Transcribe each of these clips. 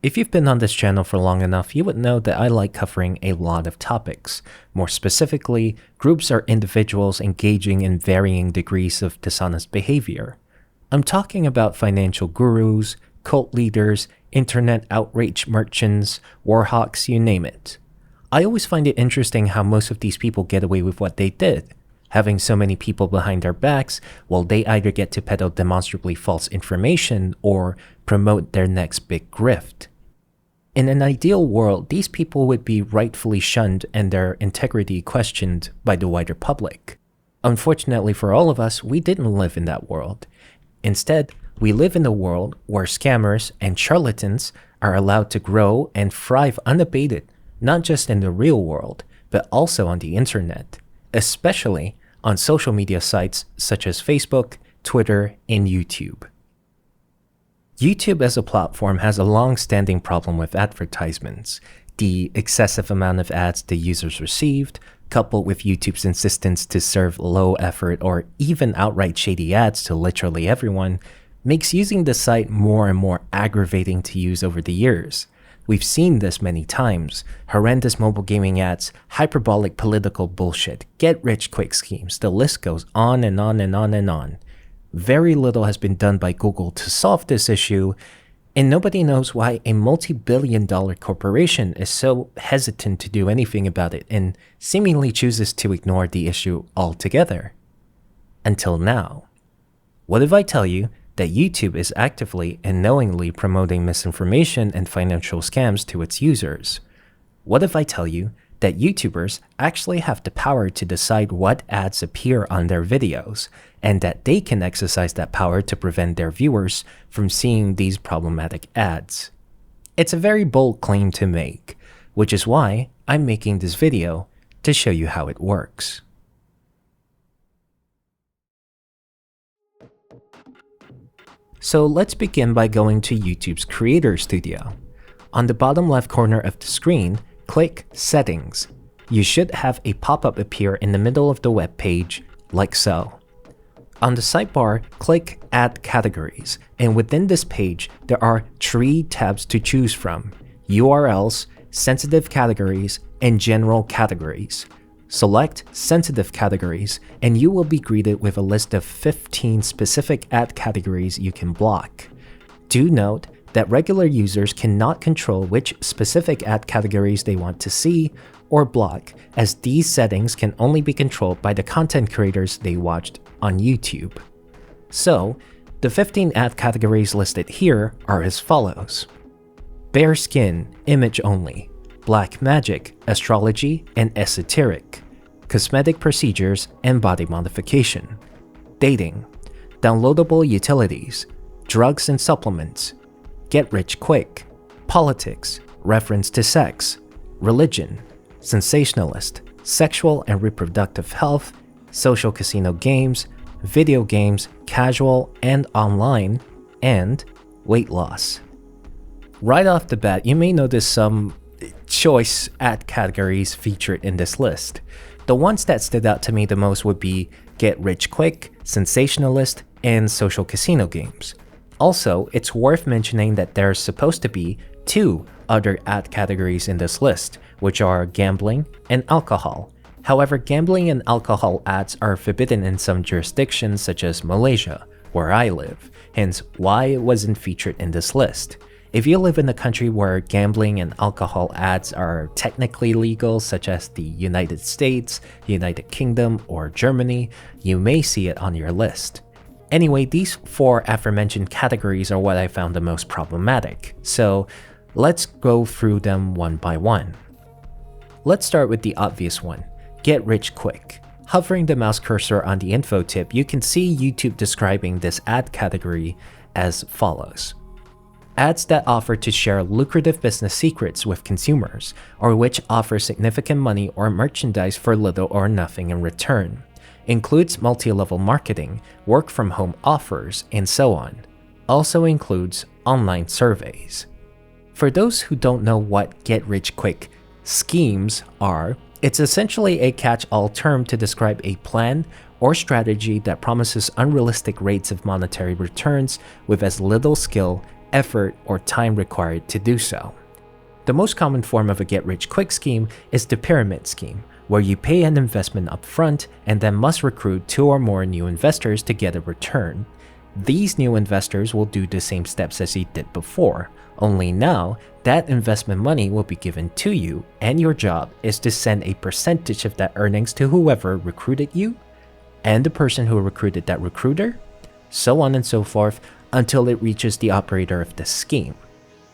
If you've been on this channel for long enough, you would know that I like covering a lot of topics. More specifically, groups or individuals engaging in varying degrees of dishonest behavior. I'm talking about financial gurus, cult leaders, internet outrage merchants, war hawks, you name it. I always find it interesting how most of these people get away with what they did. Having so many people behind their backs, while they either get to peddle demonstrably false information or promote their next big grift. In an ideal world, these people would be rightfully shunned and their integrity questioned by the wider public. Unfortunately for all of us, we didn't live in that world. Instead, we live in a world where scammers and charlatans are allowed to grow and thrive unabated, not just in the real world, but also on the internet, especially on social media sites such as Facebook, Twitter, and YouTube. YouTube as a platform has a long-standing problem with advertisements. The excessive amount of ads the users received, coupled with YouTube's insistence to serve low-effort or even outright shady ads to literally everyone, makes using the site more and more aggravating to use over the years. We've seen this many times: horrendous mobile gaming ads, hyperbolic political bullshit, get-rich-quick schemes, the list goes on and on and on and on. Very little has been done by Google to solve this issue, and nobody knows why a multi-billion-dollar corporation is so hesitant to do anything about it and seemingly chooses to ignore the issue altogether. Until now. What if I tell you that YouTube is actively and knowingly promoting misinformation and financial scams to its users? What if I tell you that YouTubers actually have the power to decide what ads appear on their videos, and that they can exercise that power to prevent their viewers from seeing these problematic ads? It's a very bold claim to make, which is why I'm making this video to show you how it works. So let's begin by going to YouTube's Creator Studio. On the bottom left corner of the screen, click Settings. You should have a pop-up appear in the middle of the web page, like so. On the sidebar, click Add Categories, and within this page, there are 3 tabs to choose from: URLs, Sensitive Categories, and General Categories. Select Sensitive Categories, and you will be greeted with a list of 15 specific ad categories you can block. Do note that regular users cannot control which specific ad categories they want to see or block, as these settings can only be controlled by the content creators they watched on YouTube. So, the 15 ad categories listed here are as follows: bare skin, image only; black magic, astrology, and esoteric; cosmetic procedures and body modification; dating; downloadable utilities; drugs and supplements; get rich quick; politics; reference to sex; religion; sensationalist; sexual and reproductive health; social casino games; video games, casual and online; and weight loss. Right off the bat, you may notice some choice ad categories featured in this list. The ones that stood out to me the most would be get rich quick, sensationalist, and social casino games. Also, it's worth mentioning that there's supposed to be 2 other ad categories in this list, which are gambling and alcohol. However, gambling and alcohol ads are forbidden in some jurisdictions such as Malaysia, where I live, hence why it wasn't featured in this list. If you live in a country where gambling and alcohol ads are technically legal, such as the United States, United Kingdom, or Germany, you may see it on your list. Anyway, these 4 aforementioned categories are what I found the most problematic, so let's go through them one by one. Let's start with the obvious one: get rich quick. Hovering the mouse cursor on the info tip, you can see YouTube describing this ad category as follows: ads that offer to share lucrative business secrets with consumers, or which offer significant money or merchandise for little or nothing in return. Includes multi-level marketing, work-from-home offers, and so on. Also includes online surveys. For those who don't know what get-rich-quick schemes are, it's essentially a catch-all term to describe a plan or strategy that promises unrealistic rates of monetary returns with as little skill, effort, or time required to do so. The most common form of a get-rich-quick scheme is the pyramid scheme, where you pay an investment upfront and then must recruit 2 or more new investors to get a return. These new investors will do the same steps as you did before, only now that investment money will be given to you, and your job is to send a percentage of that earnings to whoever recruited you, and the person who recruited that recruiter, so on and so forth until it reaches the operator of the scheme.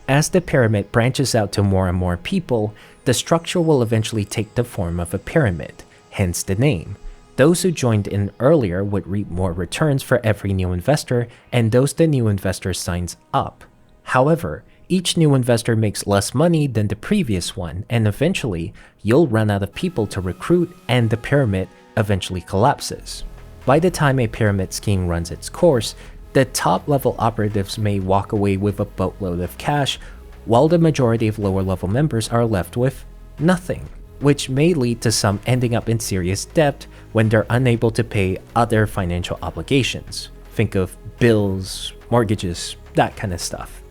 As the pyramid branches out to more and more people, the structure will eventually take the form of a pyramid, hence the name. Those who joined in earlier would reap more returns for every new investor, and those the new investor signs up. However, each new investor makes less money than the previous one, and eventually, you'll run out of people to recruit and the pyramid eventually collapses. By the time a pyramid scheme runs its course, the top-level operatives may walk away with a boatload of cash, while the majority of lower-level members are left with nothing, which may lead to some ending up in serious debt when they're unable to pay other financial obligations. Think of bills, mortgages, that kind of stuff.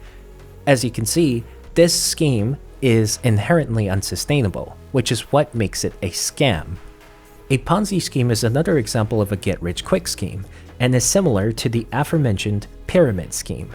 As you can see, this scheme is inherently unsustainable, which is what makes it a scam. A Ponzi scheme is another example of a get-rich-quick scheme, and is similar to the aforementioned pyramid scheme.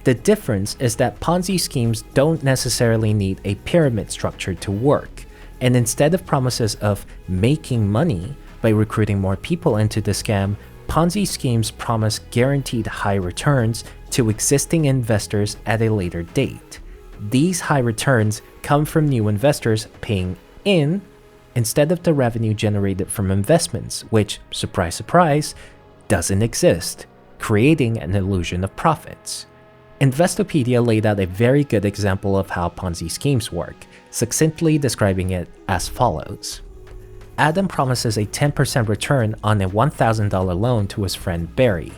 The difference is that Ponzi schemes don't necessarily need a pyramid structure to work, and instead of promises of making money by recruiting more people into the scam, Ponzi schemes promise guaranteed high returns to existing investors at a later date. These high returns come from new investors paying in instead of the revenue generated from investments, which, surprise surprise, doesn't exist, creating an illusion of profits. Investopedia laid out a very good example of how Ponzi schemes work, succinctly describing it as follows. Adam promises a 10% return on a $1,000 loan to his friend Barry.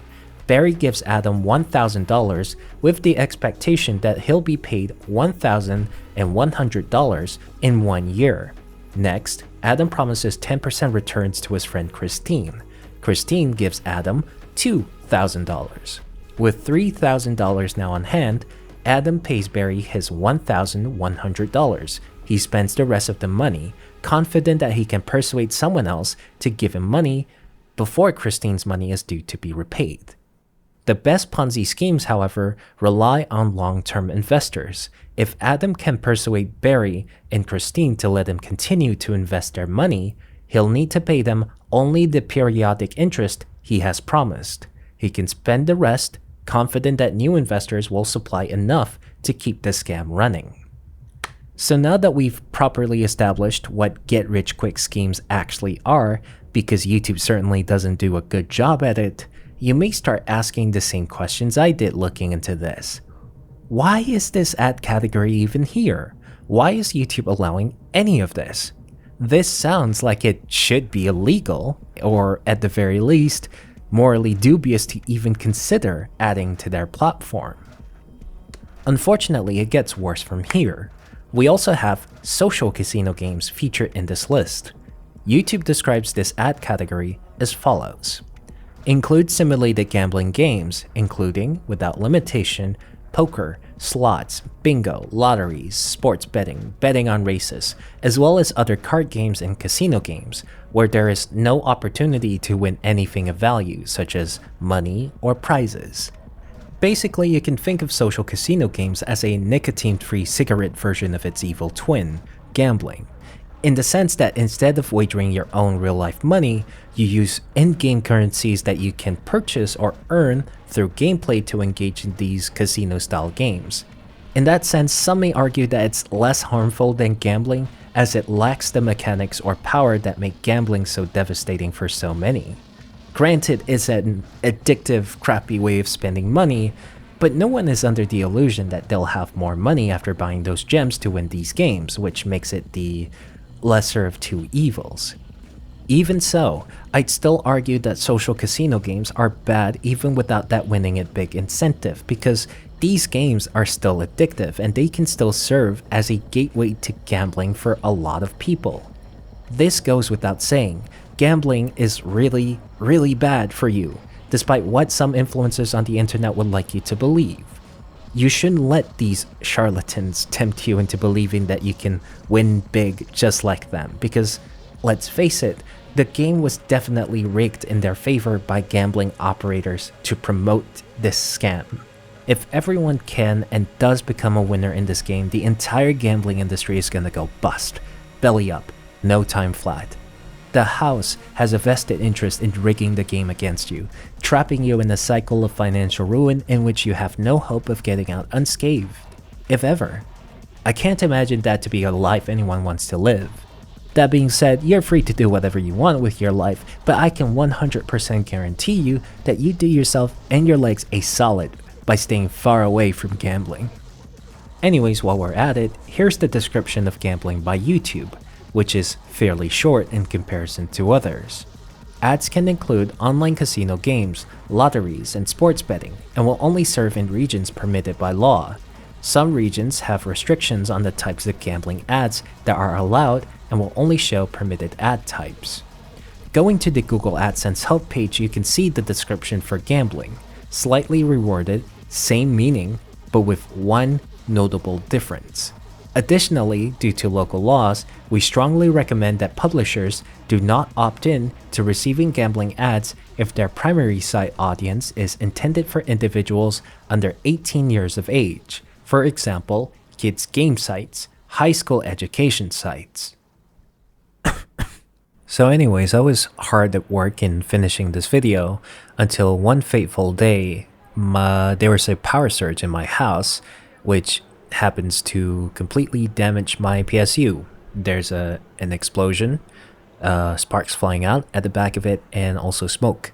Barry gives Adam $1,000 with the expectation that he'll be paid $1,100 in 1 year. Next, Adam promises 10% returns to his friend Christine. Christine gives Adam $2,000. With $3,000 now on hand, Adam pays Barry his $1,100. He spends the rest of the money, confident that he can persuade someone else to give him money before Christine's money is due to be repaid. The best Ponzi schemes, however, rely on long-term investors. If Adam can persuade Barry and Christine to let him continue to invest their money, he'll need to pay them only the periodic interest he has promised. He can spend the rest, confident that new investors will supply enough to keep the scam running. So now that we've properly established what get-rich-quick schemes actually are, because YouTube certainly doesn't do a good job at it, you may start asking the same questions I did looking into this. Why is this ad category even here? Why is YouTube allowing any of this? This sounds like it should be illegal, or at the very least, morally dubious to even consider adding to their platform. Unfortunately, it gets worse from here. We also have social casino games featured in this list. YouTube describes this ad category as follows. Include simulated gambling games, including, without limitation, poker, slots, bingo, lotteries, sports betting, betting on races, as well as other card games and casino games, where there is no opportunity to win anything of value, such as money or prizes. Basically, you can think of social casino games as a nicotine-free cigarette version of its evil twin, gambling, in the sense that instead of wagering your own real-life money, you use in-game currencies that you can purchase or earn through gameplay to engage in these casino-style games. In that sense, some may argue that it's less harmful than gambling, as it lacks the mechanics or power that make gambling so devastating for so many. Granted, it's an addictive, crappy way of spending money, but no one is under the illusion that they'll have more money after buying those gems to win these games, which makes it the lesser of two evils. Even so, I'd still argue that social casino games are bad even without that winning it big incentive, because these games are still addictive and they can still serve as a gateway to gambling for a lot of people. This goes without saying, gambling is really, really bad for you, despite what some influencers on the internet would like you to believe. You shouldn't let these charlatans tempt you into believing that you can win big just like them, because let's face it, the game was definitely rigged in their favor by gambling operators to promote this scam. If everyone can and does become a winner in this game, the entire gambling industry is gonna go bust. Belly up, no time flat. The house has a vested interest in rigging the game against you, trapping you in a cycle of financial ruin in which you have no hope of getting out unscathed, if ever. I can't imagine that to be a life anyone wants to live. That being said, you're free to do whatever you want with your life, but I can 100% guarantee you that you do yourself and your legs a solid by staying far away from gambling. Anyways, while we're at it, here's the description of gambling by YouTube, which is fairly short in comparison to others. Ads can include online casino games, lotteries, and sports betting, and will only serve in regions permitted by law. Some regions have restrictions on the types of gambling ads that are allowed and will only show permitted ad types. Going to the Google AdSense help page, you can see the description for gambling. Slightly rewarded, same meaning, but with one notable difference. Additionally, due to local laws, we strongly recommend that publishers do not opt in to receiving gambling ads if their primary site audience is intended for individuals under 18 years of age. For example, kids' game sites, high school education sites. So anyways, I was hard at work in finishing this video until one fateful day, there was a power surge in my house, which happens to completely damage my PSU. There's an explosion, sparks flying out at the back of it, and also smoke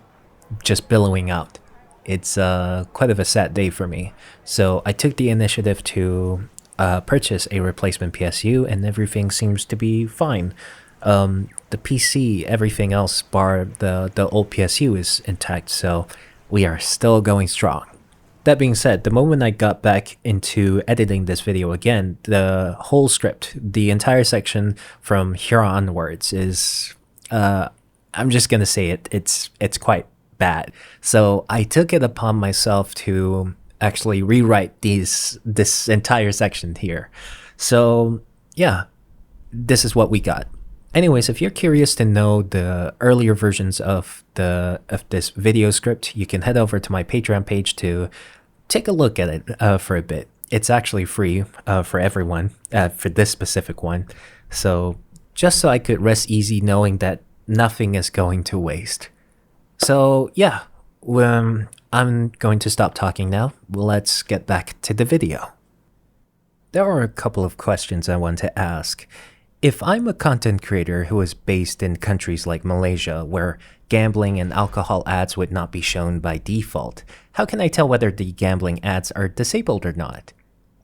just billowing out. It's quite of a sad day for me. So I took the initiative to purchase a replacement PSU, and everything seems to be fine. The PC, everything else bar the old PSU is intact, so we are still going strong. That being said, the moment I got back into editing this video again, the whole script, the entire section from here onwards is, I'm just gonna say it's quite bad. So I took it upon myself to actually rewrite this entire section here. So yeah, this is what we got. Anyways, if you're curious to know the earlier versions of this video script, you can head over to my Patreon page to take a look at it for a bit. It's actually free for everyone, for this specific one. So just so I could rest easy knowing that nothing is going to waste. So yeah, I'm going to stop talking now. Let's get back to the video. There are a couple of questions I want to ask. If I'm a content creator who is based in countries like Malaysia, where gambling and alcohol ads would not be shown by default, how can I tell whether the gambling ads are disabled or not?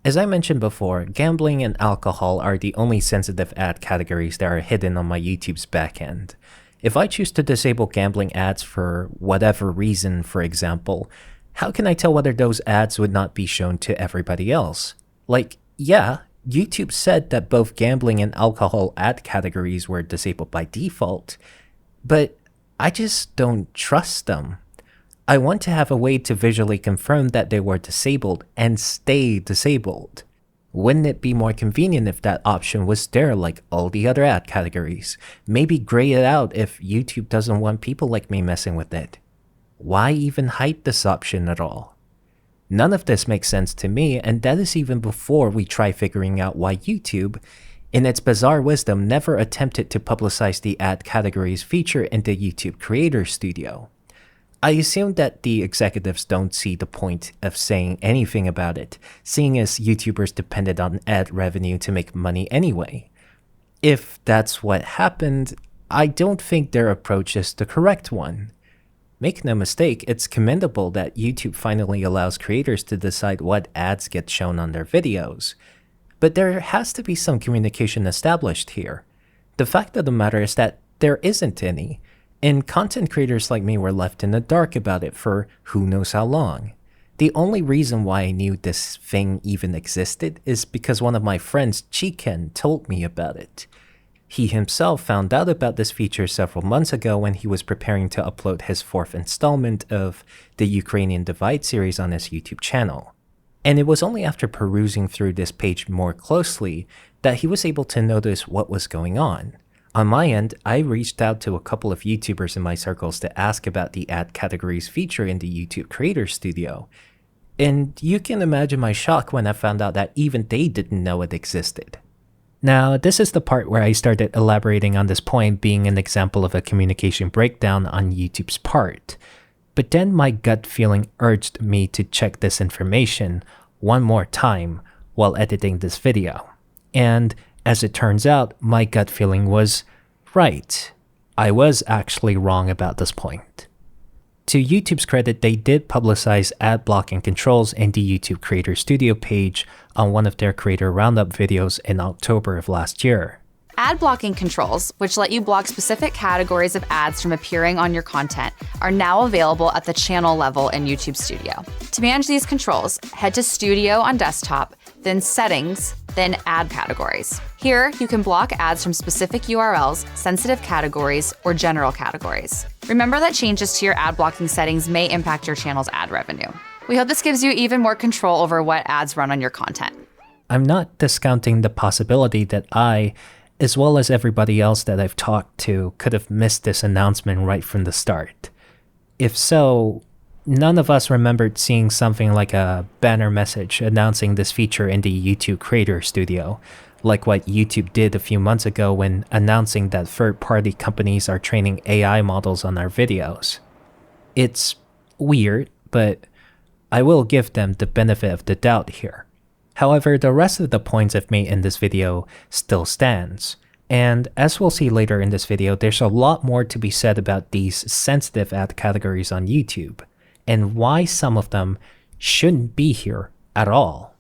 As I mentioned before, gambling and alcohol are the only sensitive ad categories that are hidden on my YouTube's backend. If I choose to disable gambling ads for whatever reason, for example, how can I tell whether those ads would not be shown to everybody else? Like, yeah, YouTube said that both gambling and alcohol ad categories were disabled by default, but I just don't trust them. I want to have a way to visually confirm that they were disabled and stay disabled. Wouldn't it be more convenient if that option was there like all the other ad categories? Maybe gray it out if YouTube doesn't want people like me messing with it. Why even hide this option at all? None of this makes sense to me, and that is even before we try figuring out why YouTube, in its bizarre wisdom, never attempted to publicize the ad categories feature in the YouTube Creator Studio. I assume that the executives don't see the point of saying anything about it, seeing as YouTubers depended on ad revenue to make money anyway. If that's what happened, I don't think their approach is the correct one. Make no mistake, it's commendable that YouTube finally allows creators to decide what ads get shown on their videos. But there has to be some communication established here. The fact of the matter is that there isn't any, and content creators like me were left in the dark about it for who knows how long. The only reason why I knew this thing even existed is because one of my friends, Chiken, told me about it. He himself found out about this feature several months ago when he was preparing to upload his 4th installment of the Ukrainian Divide series on his YouTube channel. And it was only after perusing through this page more closely that he was able to notice what was going on. On my end, I reached out to a couple of YouTubers in my circles to ask about the ad categories feature in the YouTube Creator Studio. And you can imagine my shock when I found out that even they didn't know it existed. Now, this is the part where I started elaborating on this point being an example of a communication breakdown on YouTube's part. But then my gut feeling urged me to check this information one more time while editing this video. And as it turns out, my gut feeling was right. I was actually wrong about this point. To YouTube's credit, they did publicize ad blocking controls in the YouTube Creator Studio page on one of their Creator Roundup videos in October of last year. Ad blocking controls, which let you block specific categories of ads from appearing on your content, are now available at the channel level in YouTube Studio. To manage these controls, head to Studio on desktop, then Settings, then Ad Categories. Here, you can block ads from specific URLs, sensitive categories, or general categories. Remember that changes to your ad blocking settings may impact your channel's ad revenue. We hope this gives you even more control over what ads run on your content. I'm not discounting the possibility that I, as well as everybody else that I've talked to, could have missed this announcement right from the start. If so, none of us remembered seeing something like a banner message announcing this feature in the YouTube Creator Studio, like what YouTube did a few months ago when announcing that third-party companies are training AI models on our videos. It's weird, but I will give them the benefit of the doubt here. However, the rest of the points I've made in this video still stands. And as we'll see later in this video, there's a lot more to be said about these sensitive ad categories on YouTube, and why some of them shouldn't be here at all.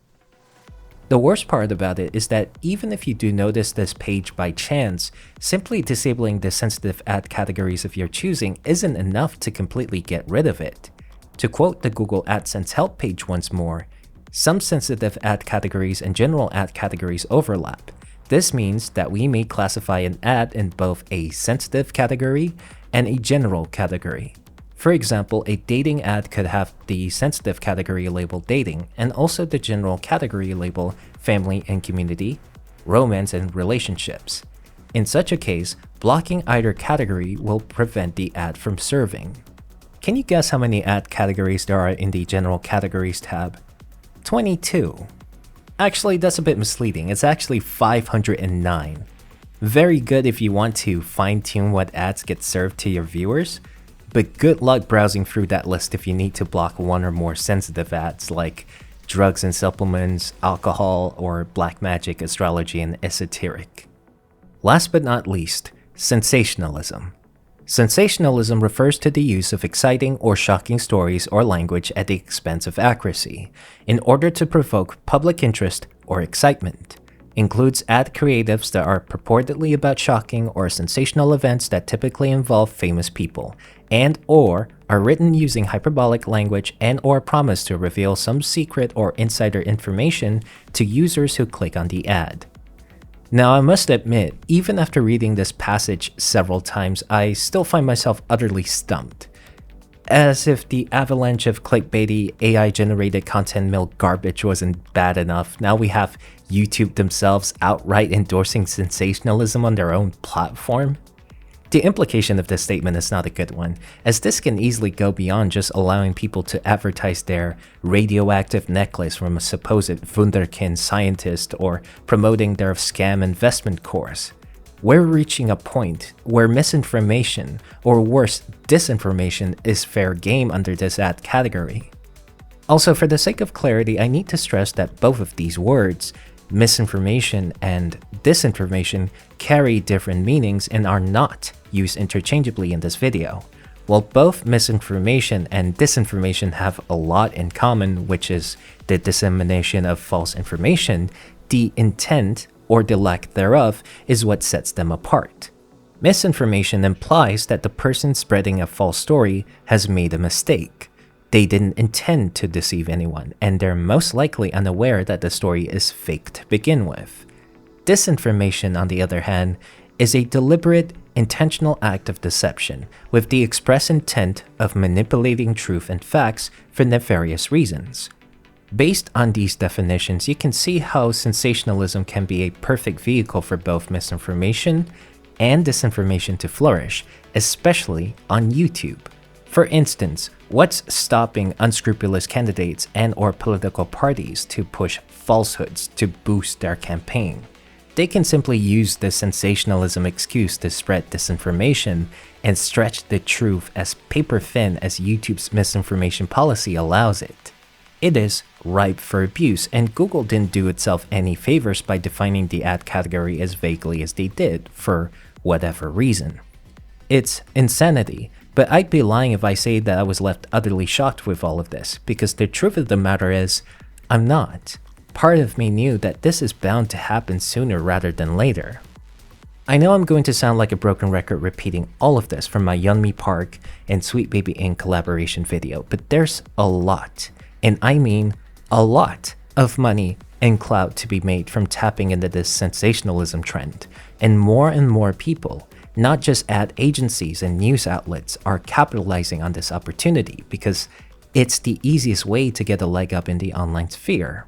The worst part about it is that even if you do notice this page by chance, simply disabling the sensitive ad categories of your choosing isn't enough to completely get rid of it. To quote the Google AdSense help page once more, some sensitive ad categories and general ad categories overlap. This means that we may classify an ad in both a sensitive category and a general category. For example, a dating ad could have the sensitive category label dating and also the general category label family and community, romance and relationships. In such a case, blocking either category will prevent the ad from serving. Can you guess how many ad categories there are in the general categories tab? 22. Actually, that's a bit misleading. It's actually 509. Very good if you want to fine-tune what ads get served to your viewers, but good luck browsing through that list if you need to block one or more sensitive ads like drugs and supplements, alcohol, or black magic, astrology, and esoteric. Last but not least, sensationalism. Sensationalism refers to the use of exciting or shocking stories or language at the expense of accuracy, in order to provoke public interest or excitement. Includes ad creatives that are purportedly about shocking or sensational events that typically involve famous people, and or are written using hyperbolic language and or promise to reveal some secret or insider information to users who click on the ad. Now, I must admit, even after reading this passage several times, I still find myself utterly stumped. As if the avalanche of clickbaity, AI-generated content mill garbage wasn't bad enough, now we have YouTube themselves outright endorsing sensationalism on their own platform. The implication of this statement is not a good one, as this can easily go beyond just allowing people to advertise their radioactive necklace from a supposed wunderkind scientist or promoting their scam investment course. We're reaching a point where misinformation, or worse, disinformation, is fair game under this ad category. Also, for the sake of clarity, I need to stress that both of these words, misinformation and disinformation, carry different meanings and are not used interchangeably in this video. While both misinformation and disinformation have a lot in common, which is the dissemination of false information, the intent, or the lack thereof, is what sets them apart. Misinformation implies that the person spreading a false story has made a mistake. They didn't intend to deceive anyone, and they're most likely unaware that the story is fake to begin with. Disinformation, on the other hand, is a deliberate, intentional act of deception with the express intent of manipulating truth and facts for nefarious reasons. Based on these definitions, you can see how sensationalism can be a perfect vehicle for both misinformation and disinformation to flourish, especially on YouTube. For instance, what's stopping unscrupulous candidates and/or political parties to push falsehoods to boost their campaign? They can simply use the sensationalism excuse to spread disinformation and stretch the truth as paper thin as YouTube's misinformation policy allows it. It is ripe for abuse, and Google didn't do itself any favors by defining the ad category as vaguely as they did for whatever reason. It's insanity, but I'd be lying if I say that I was left utterly shocked with all of this, because the truth of the matter is, I'm not. Part of me knew that this is bound to happen sooner rather than later. I know I'm going to sound like a broken record repeating all of this from my Yeonmi Park and Sweet Baby Inc. collaboration video, but there's a lot, and I mean a lot, of money and clout to be made from tapping into this sensationalism trend, and more people, not just ad agencies and news outlets, are capitalizing on this opportunity because it's the easiest way to get a leg up in the online sphere.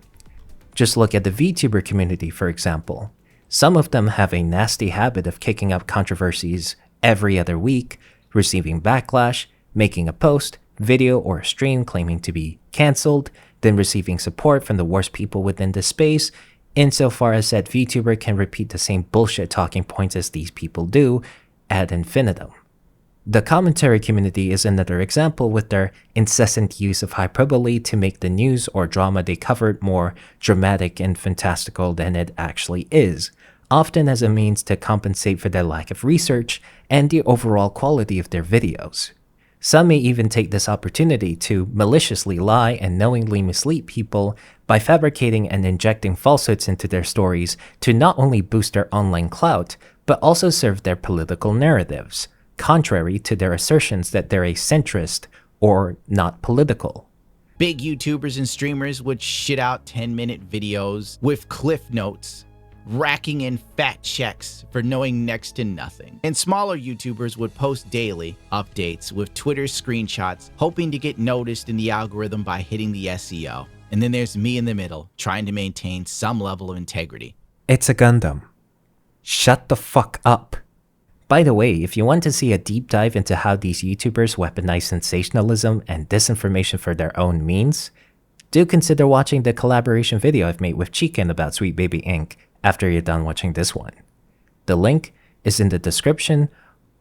Just look at the VTuber community, for example. Some of them have a nasty habit of kicking up controversies every other week, receiving backlash, making a post, video, or stream claiming to be cancelled, then receiving support from the worst people within the space, insofar as that VTuber can repeat the same bullshit talking points as these people do ad infinitum. The commentary community is another example, with their incessant use of hyperbole to make the news or drama they covered more dramatic and fantastical than it actually is, often as a means to compensate for their lack of research and the overall quality of their videos. Some may even take this opportunity to maliciously lie and knowingly mislead people by fabricating and injecting falsehoods into their stories to not only boost their online clout, but also serve their political narratives, contrary to their assertions that they're a centrist or not political. Big YouTubers and streamers would shit out 10-minute videos with cliff notes, racking in fat checks for knowing next to nothing. And smaller YouTubers would post daily updates with Twitter screenshots, hoping to get noticed in the algorithm by hitting the SEO. And then there's me in the middle, trying to maintain some level of integrity. It's a Gundam. Shut the fuck up. By the way, if you want to see a deep dive into how these YouTubers weaponize sensationalism and disinformation for their own means, do consider watching the collaboration video I've made with Chicken about Sweet Baby Inc. after you're done watching this one. The link is in the description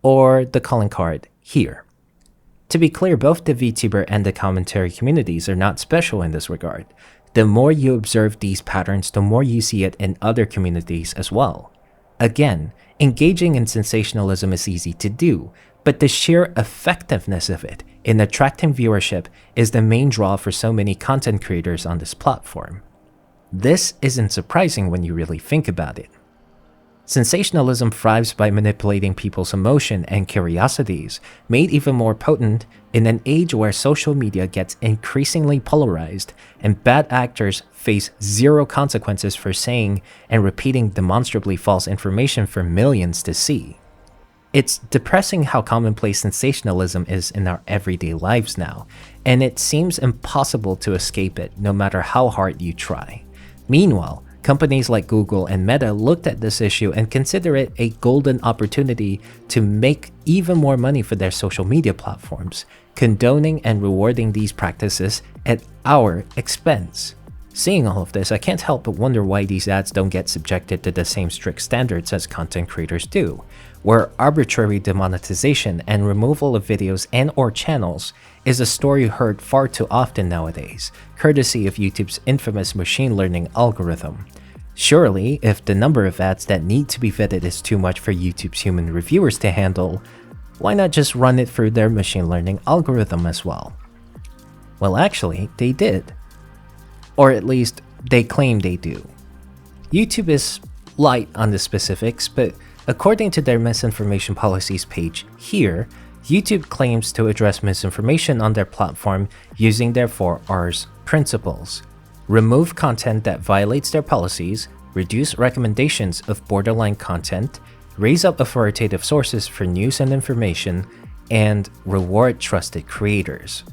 or the calling card here. To be clear, both the VTuber and the commentary communities are not special in this regard. The more you observe these patterns, the more you see it in other communities as well. Again, engaging in sensationalism is easy to do, but the sheer effectiveness of it in attracting viewership is the main draw for so many content creators on this platform. This isn't surprising when you really think about it. Sensationalism thrives by manipulating people's emotion and curiosities, made even more potent in an age where social media gets increasingly polarized and bad actors face zero consequences for saying and repeating demonstrably false information for millions to see. It's depressing how commonplace sensationalism is in our everyday lives now, and it seems impossible to escape it no matter how hard you try. Meanwhile, companies like Google and Meta looked at this issue and consider it a golden opportunity to make even more money for their social media platforms, condoning and rewarding these practices at our expense. Seeing all of this, I can't help but wonder why these ads don't get subjected to the same strict standards as content creators do, where arbitrary demonetization and removal of videos and/or channels is a story heard far too often nowadays, courtesy of YouTube's infamous machine learning algorithm. Surely, if the number of ads that need to be vetted is too much for YouTube's human reviewers to handle, why not just run it through their machine learning algorithm as well? Well, actually, they did. Or at least, they claim they do. YouTube is light on the specifics, but according to their misinformation policies page here, YouTube claims to address misinformation on their platform using their 4Rs principles. Remove content that violates their policies, reduce recommendations of borderline content, raise up authoritative sources for news and information, and reward trusted creators.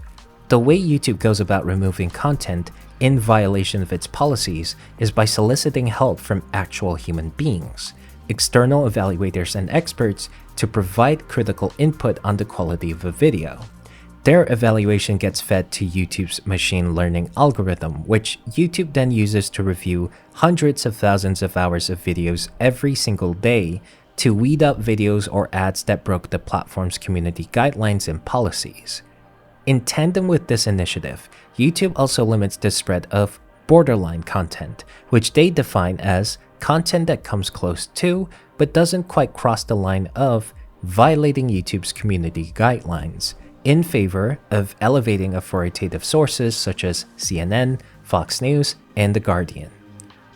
The way YouTube goes about removing content in violation of its policies is by soliciting help from actual human beings, external evaluators and experts, to provide critical input on the quality of a video. Their evaluation gets fed to YouTube's machine learning algorithm, which YouTube then uses to review hundreds of thousands of hours of videos every single day to weed out videos or ads that broke the platform's community guidelines and policies. In tandem with this initiative, YouTube also limits the spread of borderline content, which they define as content that comes close to, but doesn't quite cross the line of, violating YouTube's community guidelines, in favor of elevating authoritative sources such as CNN, Fox News, and The Guardian.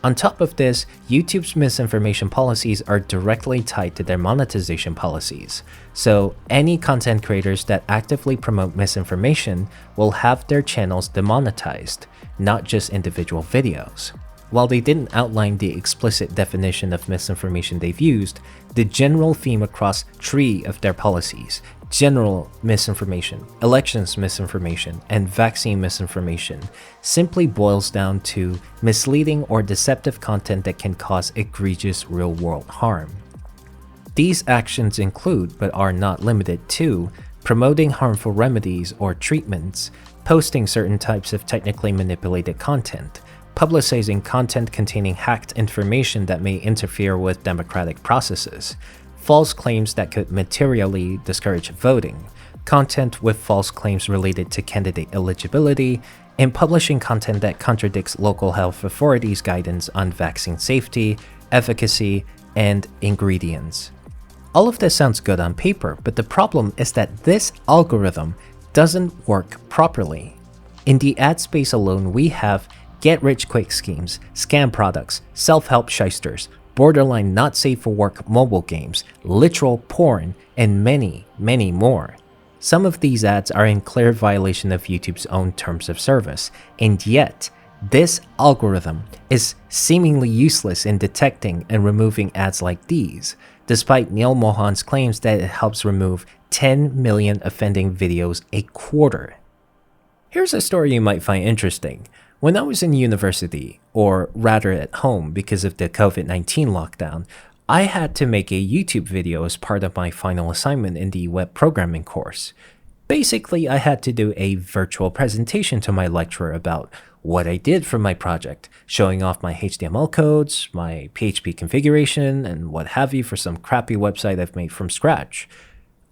On top of this, YouTube's misinformation policies are directly tied to their monetization policies, so any content creators that actively promote misinformation will have their channels demonetized, not just individual videos. While they didn't outline the explicit definition of misinformation they've used, the general theme across 3 of their policies, general misinformation, elections misinformation, and vaccine misinformation, simply boils down to misleading or deceptive content that can cause egregious real-world harm. These actions include, but are not limited to, promoting harmful remedies or treatments, posting certain types of technically manipulated content, publicizing content containing hacked information that may interfere with democratic processes, false claims that could materially discourage voting, content with false claims related to candidate eligibility, and publishing content that contradicts local health authorities' guidance on vaccine safety, efficacy, and ingredients. All of this sounds good on paper, but the problem is that this algorithm doesn't work properly. In the ad space alone, we have get-rich-quick schemes, scam products, self-help shysters, borderline not safe for work mobile games, literal porn, and many, many more. Some of these ads are in clear violation of YouTube's own terms of service, and yet, this algorithm is seemingly useless in detecting and removing ads like these, despite Neil Mohan's claims that it helps remove 10 million offending videos a quarter. Here's a story you might find interesting. When I was in university, or rather at home because of the COVID-19 lockdown, I had to make a YouTube video as part of my final assignment in the web programming course. Basically, I had to do a virtual presentation to my lecturer about what I did for my project, showing off my HTML codes, my PHP configuration, and what have you for some crappy website I've made from scratch.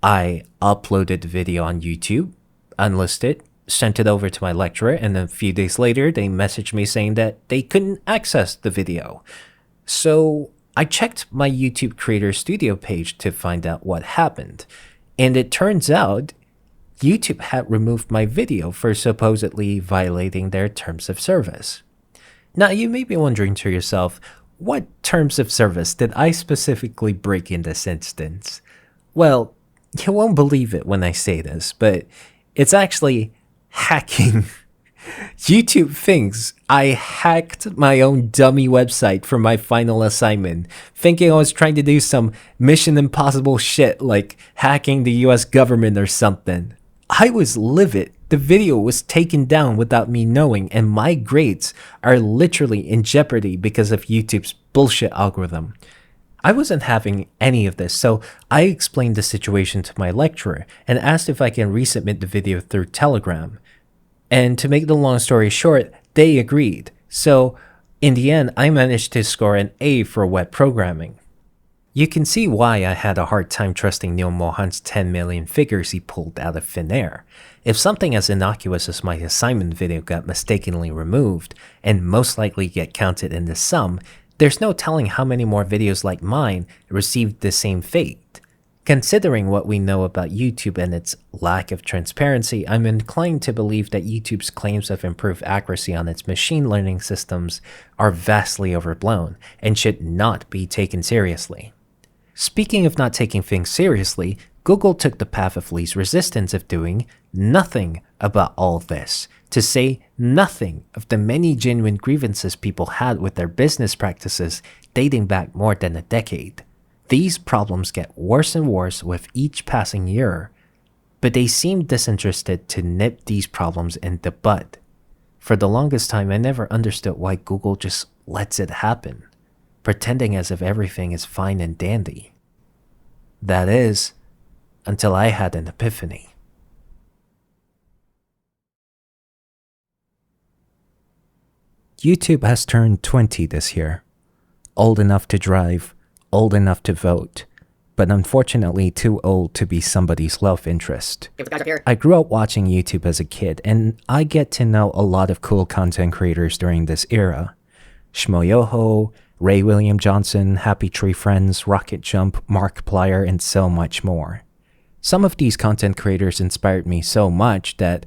I uploaded the video on YouTube, unlisted, sent it over to my lecturer, and a few days later they messaged me saying that they couldn't access the video. So I checked my YouTube Creator Studio page to find out what happened, and it turns out YouTube had removed my video for supposedly violating their terms of service. Now you may be wondering to yourself, what terms of service did I specifically break in this instance? Well, you won't believe it when I say this, but it's actually hacking. YouTube thinks I hacked my own dummy website for my final assignment, thinking I was trying to do some Mission Impossible shit like hacking the US government or something. I was livid. The video was taken down without me knowing, and my grades are literally in jeopardy because of YouTube's bullshit algorithm. I wasn't having any of this, so I explained the situation to my lecturer and asked if I can resubmit the video through Telegram. And to make the long story short, they agreed. So in the end, I managed to score an A for web programming. You can see why I had a hard time trusting Neil Mohan's 10 million figures he pulled out of thin air. If something as innocuous as my assignment video got mistakenly removed, and most likely get counted in the sum, there's no telling how many more videos like mine received the same fate. Considering what we know about YouTube and its lack of transparency, I'm inclined to believe that YouTube's claims of improved accuracy on its machine learning systems are vastly overblown and should not be taken seriously. Speaking of not taking things seriously, Google took the path of least resistance of doing nothing about all this, to say nothing of the many genuine grievances people had with their business practices dating back more than a decade. These problems get worse and worse with each passing year, but they seem disinterested to nip these problems in the bud. For the longest time, I never understood why Google just lets it happen, pretending as if everything is fine and dandy. That is, until I had an epiphany. YouTube has turned 20 this year. Old enough to drive, old enough to vote, but unfortunately too old to be somebody's love interest. I grew up watching YouTube as a kid, and I get to know a lot of cool content creators during this era. Shmoyoho, Ray William Johnson, Happy Tree Friends, Rocket Jump, Markiplier, and so much more. Some of these content creators inspired me so much that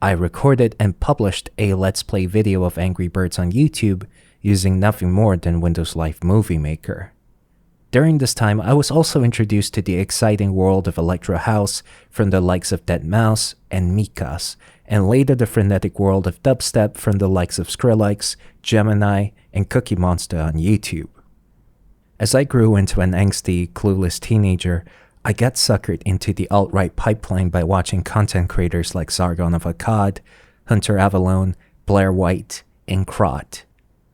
I recorded and published a Let's Play video of Angry Birds on YouTube using nothing more than Windows Live Movie Maker. During this time, I was also introduced to the exciting world of Electro House from the likes of deadmau5 and Mikas, and later the frenetic world of dubstep from the likes of Skrillex, Gemini, and Cookie Monster on YouTube. As I grew into an angsty, clueless teenager, I got suckered into the alt-right pipeline by watching content creators like Sargon of Akkad, Hunter Avalon, Blair White, and Krot.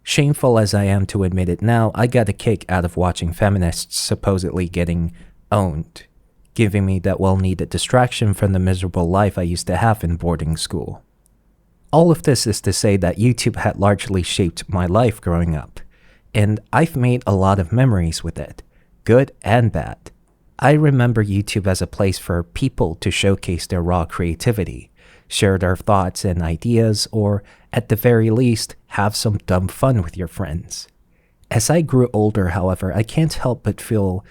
Shameful as I am to admit it now, I got a kick out of watching feminists supposedly getting owned, giving me that well-needed distraction from the miserable life I used to have in boarding school. All of this is to say that YouTube had largely shaped my life growing up, and I've made a lot of memories with it, good and bad. I remember YouTube as a place for people to showcase their raw creativity, share their thoughts and ideas, or at the very least, have some dumb fun with your friends. As I grew older, however, I can't help but feel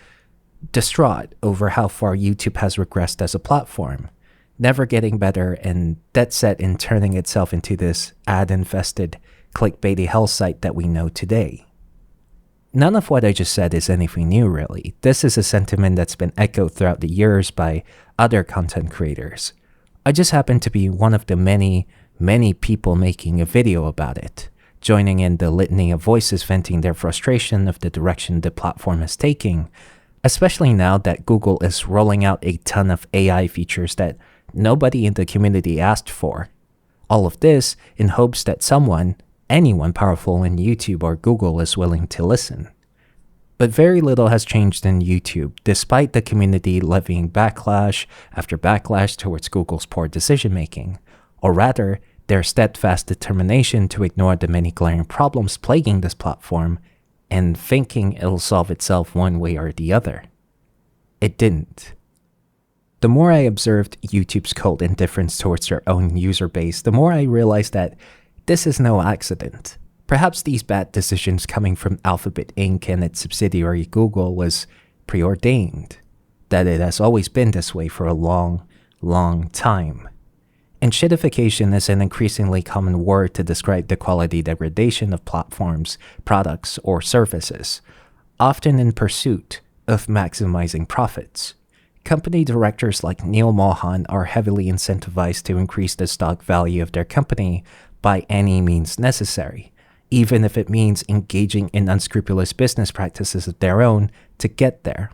distraught over how far YouTube has regressed as a platform, never getting better and dead set in turning itself into this ad-infested, clickbaity hell site that we know today. None of what I just said is anything new, really. This is a sentiment that's been echoed throughout the years by other content creators. I just happen to be one of the many people making a video about it, joining in the litany of voices venting their frustration of the direction the platform is taking, especially now that Google is rolling out a ton of AI features that nobody in the community asked for. All of this in hopes that anyone powerful in YouTube or Google is willing to listen. But very little has changed in YouTube, despite the community levying backlash after backlash towards Google's poor decision-making, or rather, their steadfast determination to ignore the many glaring problems plaguing this platform and thinking it'll solve itself one way or the other. It didn't. The more I observed YouTube's cold indifference towards their own user base, the more I realized that this is no accident. Perhaps these bad decisions coming from Alphabet Inc. and its subsidiary Google was preordained, that it has always been this way for a long time. And shitification is an increasingly common word to describe the quality degradation of platforms, products, or services, often in pursuit of maximizing profits. Company directors like Neil Mohan are heavily incentivized to increase the stock value of their company by any means necessary, even if it means engaging in unscrupulous business practices of their own to get there.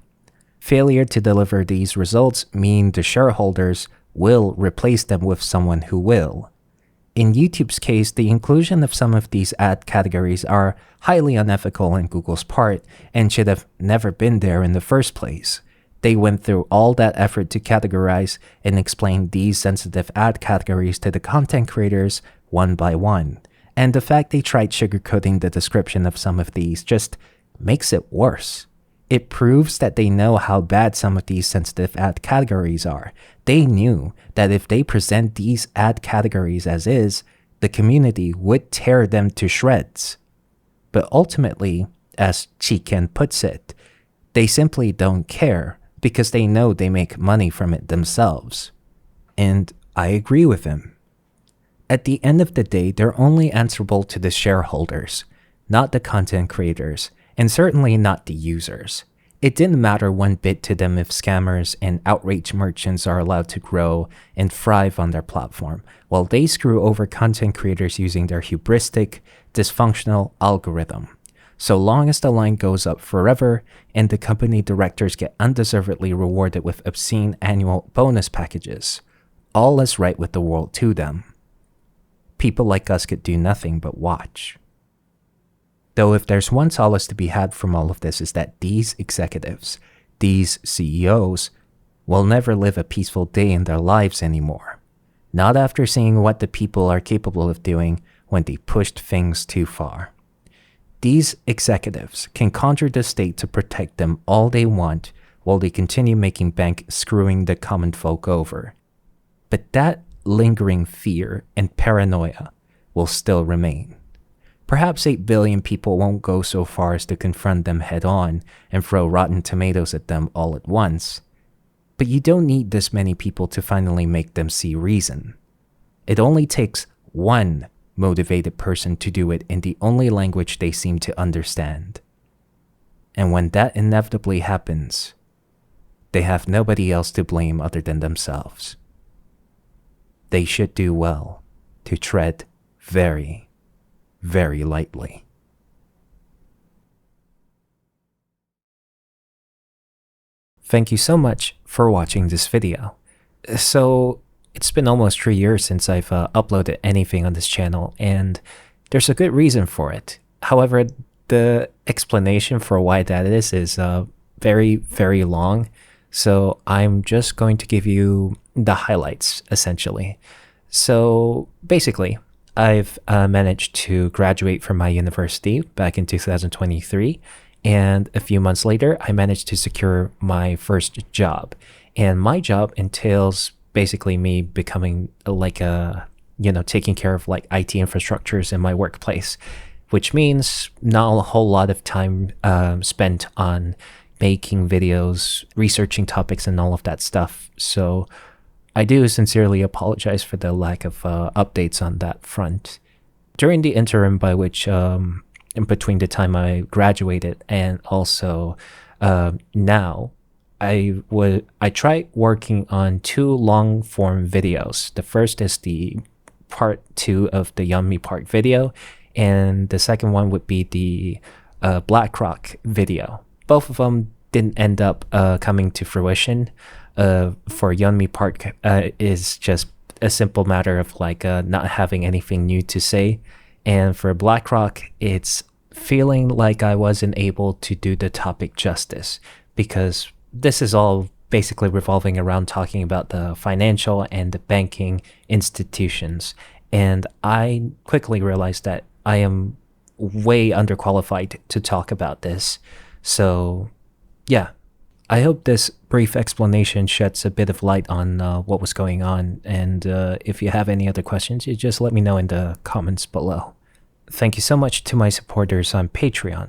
Failure to deliver these results mean the shareholders will replace them with someone who will. In YouTube's case, the inclusion of some of these ad categories are highly unethical on Google's part and should have never been there in the first place. They went through all that effort to categorize and explain these sensitive ad categories to the content creators one by one, and the fact they tried sugarcoating the description of some of these just makes it worse. It proves that they know how bad some of these sensitive ad categories are. They knew that if they present these ad categories as is, the community would tear them to shreds. But ultimately, as Chiken puts it, they simply don't care because they know they make money from it themselves. And I agree with him. At the end of the day, they're only answerable to the shareholders, not the content creators, and certainly not the users. It didn't matter one bit to them if scammers and outrage merchants are allowed to grow and thrive on their platform, while they screw over content creators using their hubristic, dysfunctional algorithm. So long as the line goes up forever and the company directors get undeservedly rewarded with obscene annual bonus packages, all is right with the world to them. people like us could do nothing but watch. Though if there's one solace to be had from all of this is that these executives, these CEOs, will never live a peaceful day in their lives anymore. Not after seeing what the people are capable of doing when they pushed things too far. These executives can conjure the state to protect them all they want while they continue making bank screwing the common folk over. But that lingering fear and paranoia will still remain. Perhaps 8 billion people won't go so far as to confront them head on and throw rotten tomatoes at them all at once. But you don't need this many people to finally make them see reason. It only takes one motivated person to do it in the only language they seem to understand. And when that inevitably happens, they have nobody else to blame other than themselves. They should do well to tread very, very lightly. Thank you so much for watching this video. So, it's been almost 3 years since I've uploaded anything on this channel, and there's a good reason for it. However, the explanation for why that is very, very long, so I'm just going to give you the highlights, essentially. So, basically, I've managed to graduate from my university back in 2023, and a few months later, I managed to secure my first job. And my job entails basically me becoming taking care of like IT infrastructures in my workplace, which means not a whole lot of time spent on making videos, researching topics, and all of that stuff. So I do sincerely apologize for the lack of updates on that front. During the interim by which, in between the time I graduated and also now, I tried working on 2 long form videos. The first is the part 2 of the Yummy Park video, and the second one would be the BlackRock video. Both of them didn't end up coming to fruition. For Yummy Park, is just a simple matter of not having anything new to say, and for BlackRock, it's feeling like I wasn't able to do the topic justice, because this is all basically revolving around talking about the financial and the banking institutions. And I quickly realized that I am way underqualified to talk about this. So, yeah. I hope this brief explanation sheds a bit of light on what was going on. And if you have any other questions, you just let me know in the comments below. Thank you so much to my supporters on Patreon,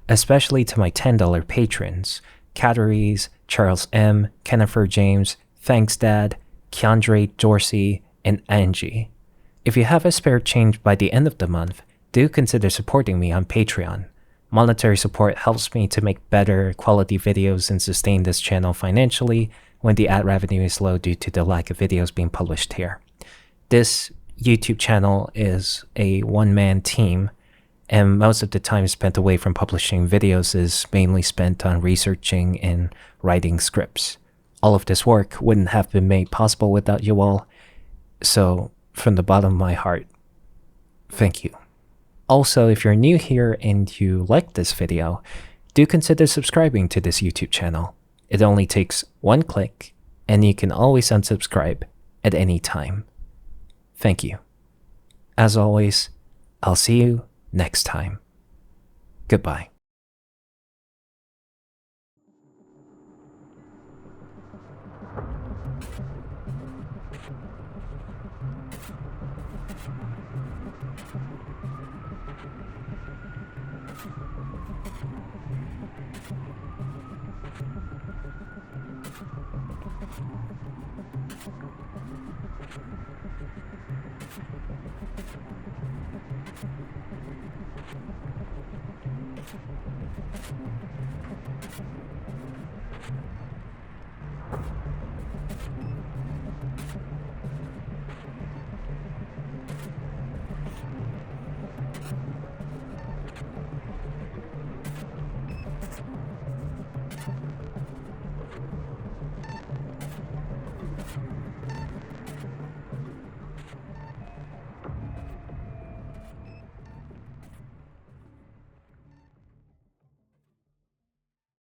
especially to my $10 patrons, Catteries, Charles M., Kennifer James, Thanks Dad, Keandre Dorsey, and Angie. If you have a spare change by the end of the month, do consider supporting me on Patreon. Monetary support helps me to make better quality videos and sustain this channel financially when the ad revenue is low due to the lack of videos being published here. This YouTube channel is a one-man team, and most of the time spent away from publishing videos is mainly spent on researching and writing scripts. All of this work wouldn't have been made possible without you all, so from the bottom of my heart, thank you. Also, if you're new here and you like this video, do consider subscribing to this YouTube channel. It only takes one click, and you can always unsubscribe at any time. Thank you. As always, I'll see you next time. Goodbye.